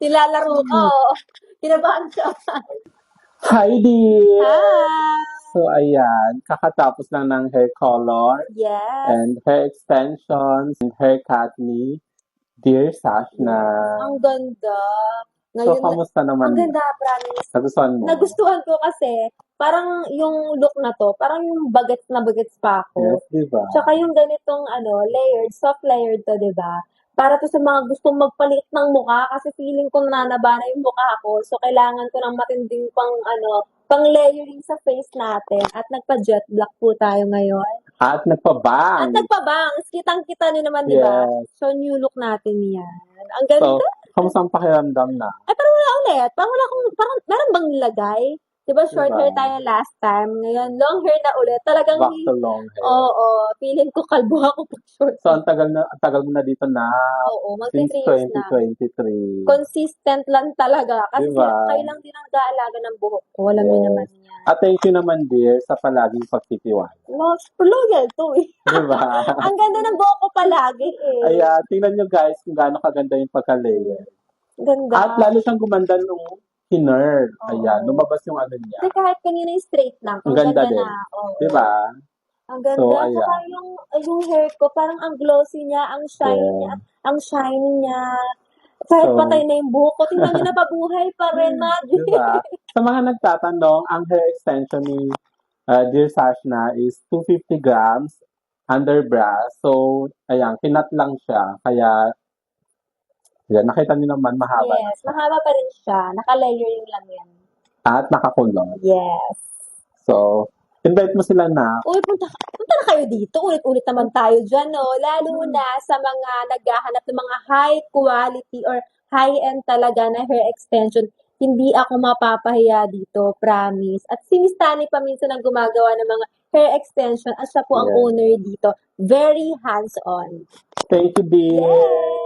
Nilalaro ko. Kinabahan ka. Hi, dear! Hi! So, ayan, kakatapos lang ng hair color Yes. and hair extensions and haircut ni Dear Sashna. Ang ganda. So, Ngayon, kamusta naman? ang ganda, promise. Nagustuhan mo? Nagustuhan ko kasi, parang yung look na to, parang yung bagets na bagets pa ako. Yes, diba? Tsaka yung ganitong layered, soft layered to, 'di ba? Para to sa mga gustong magpalit ng mukha kasi feeling ko nananaba na yung mukha ko. So kailangan ko ng matinding pang layering sa face natin at nagpa-jet black po tayo ngayon. At At nagpabang. nagpa-bangs, kitang-kita niyo naman, 'di ba? Yes. So new look natin 'yan. Ang ganda. So, kamusta ang pakiramdam na? Ay, parang wala ulit. Parang meron bang nilagay? Diba short Diba? hair tayo last time? Ngayon, long hair na ulit. Talagang, Back to long hair. oo, feeling ko kalbo ako pag short So, ang tagal mo na dito na Oo, since 3 years na. 2023. Consistent lang talaga. Kasi Diba? kayo lang din ang nag-aalaga ng buhok ko. Alam niyo naman yan. At thank you naman, dear, sa palaging pagtitiwala. Loyal to eh. Diba? Ang ganda ng buhok ko palagi eh. Ayan, tingnan nyo guys kung gaano kaganda yung pagka-layer. Ganda. At lalo siyang gumanda nung kinerd. Oo. Ayan, lumabas yung ano niya. Kasi kahit kanina yung straight lang. Ang ganda din. na. Oo. Diba? Ang ganda. So, Saka ayan. yung hair ko, parang ang glossy niya, ang shine Yeah. niya, ang shine niya. Kahit So, patay na yung buhok ko, tingnan niyo napabuhay pa rin, Magic. Diba? Sa mga nagtatanong, ang hair extension ni Dear Sashna is 250 grams under brush. So, ayan, kinat lang siya. Kaya, yan, nakita niyo naman, mahaba. Yes, mahaba pa rin siya. Naka-layering lang yan. At nakakulot. Yes. So, invite mo sila na. Uy, punta na kayo dito. Ulit-ulit naman tayo dyan, no? Lalo na sa mga naghahanap ng mga high quality or high-end talaga na hair extension. Hindi ako mapapahiya dito, promise. At si Miss Tani pa minsan ang gumagawa ng mga hair extension at siya po ang Yeah. owner dito. Very hands-on. Thank you, dear. Yes!